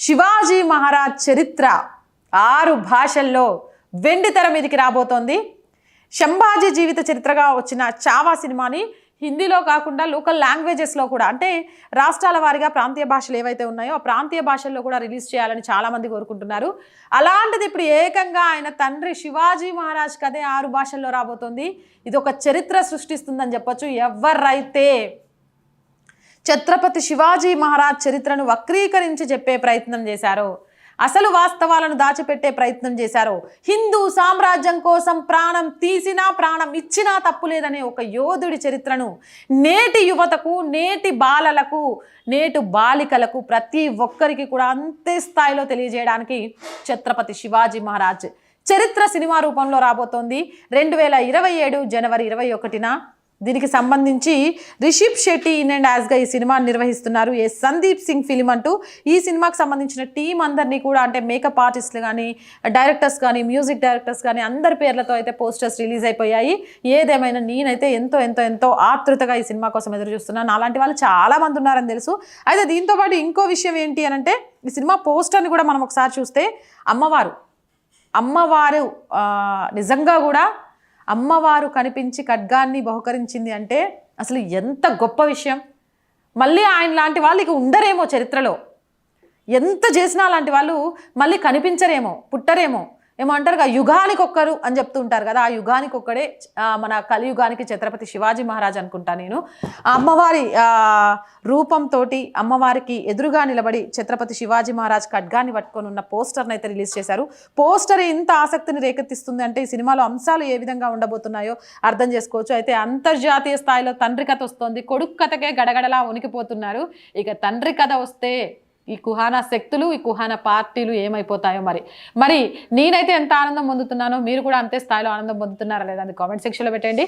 శివాజీ మహారాజ్ చరిత్ర 6 భాషల్లో వెండి తెర మీదకి రాబోతోంది. శంభాజీ జీవిత చరిత్రగా వచ్చిన చావా సినిమాని హిందీలో కాకుండా లోకల్ లాంగ్వేజెస్లో కూడా, అంటే రాష్ట్రాల వారీగా ప్రాంతీయ భాషలు ఏవైతే ఉన్నాయో ఆ ప్రాంతీయ భాషల్లో కూడా రిలీజ్ చేయాలని చాలామంది కోరుకుంటున్నారు. అలాంటిది ఇప్పుడు ఏకంగా ఆయన తండ్రి శివాజీ మహారాజ్ కథే 6 భాషల్లో రాబోతోంది. ఇది ఒక చరిత్ర సృష్టిస్తుందని చెప్పొచ్చు. ఎవరైతే ఛత్రపతి శివాజీ మహారాజ్ చరిత్రను వక్రీకరించి చెప్పే ప్రయత్నం చేశారో, అసలు వాస్తవాలను దాచిపెట్టే ప్రయత్నం చేశారో, హిందూ సామ్రాజ్యం కోసం ప్రాణం తీసినా ప్రాణం ఇచ్చినా తప్పులేదనే ఒక యోధుడి చరిత్రను నేటి యువతకు, నేటి బాలలకు, నేటి బాలికలకు ప్రతి ఒక్కరికి కూడా అంతే స్థాయిలో తెలియజేయడానికి ఛత్రపతి శివాజీ మహారాజ్ చరిత్ర సినిమా రూపంలో రాబోతోంది. 2027 జనవరి 21న దీనికి సంబంధించి రిషబ్ శెట్టి ఇన్ అండ్ యాజ్గా ఈ సినిమాని నిర్వహిస్తున్నారు. సందీప్ సింగ్ ఫిలిం అంటూ ఈ సినిమాకి సంబంధించిన టీం అందరినీ కూడా, అంటే మేకప్ ఆర్టిస్టులు కానీ, డైరెక్టర్స్ కానీ, మ్యూజిక్ డైరెక్టర్స్ కానీ అందరి పేర్లతో అయితే పోస్టర్స్ రిలీజ్ అయిపోయాయి. ఏదేమైనా నేనైతే ఎంతో ఎంతో ఎంతో ఆతృతగా ఈ సినిమా కోసం ఎదురు చూస్తున్నాను. అలాంటి వాళ్ళు చాలామంది ఉన్నారని తెలుసు. అయితే దీంతోపాటు ఇంకో విషయం ఏంటి అని అంటే, ఈ సినిమా పోస్టర్ని కూడా మనం ఒకసారి చూస్తే అమ్మవారు నిజంగా కూడా అమ్మవారు కనిపించి ఖడ్గాన్ని బహుకరించింది అంటే అసలు ఎంత గొప్ప విషయం. మళ్ళీ ఆయన లాంటి వాళ్ళు ఇక ఉండరేమో చరిత్రలో. ఎంత చేసినా లాంటి వాళ్ళు మళ్ళీ కనిపించరేమో, పుట్టరేమో. ఏమో అంటారు కదా, యుగానికి ఒక్కరు అని చెప్తూ ఉంటారు కదా, ఆ యుగానికి ఒక్కడే మన కలియుగానికి ఛత్రపతి శివాజీ మహారాజ్ అనుకుంటా నేను. అమ్మవారి రూపంతో అమ్మవారికి ఎదురుగా నిలబడి ఛత్రపతి శివాజీ మహారాజ్ ఖడ్గాన్ని పట్టుకొని ఉన్న పోస్టర్ని అయితే రిలీజ్ చేశారు. పోస్టర్ ఇంత ఆసక్తిని రేకెత్తిస్తుంది అంటే ఈ సినిమాలో అంశాలు ఏ విధంగా ఉండబోతున్నాయో అర్థం చేసుకోవచ్చు. అయితే అంతర్జాతీయ స్థాయిలో తండ్రి కథ వస్తోంది. కొడుకు కథకే గడగడలా వణికిపోతున్నారు. ఇక తండ్రి కథ వస్తే ఈ కుహానా శక్తులు, ఈ కుహానా పార్టీలు ఏమైపోతాయో మరి నేనైతే ఎంత ఆనందం పొందుతున్నానో మీరు కూడా అంతే స్థాయిలో ఆనందం పొందుతున్నారా లేదా అని కామెంట్ సెక్షన్లో పెట్టండి.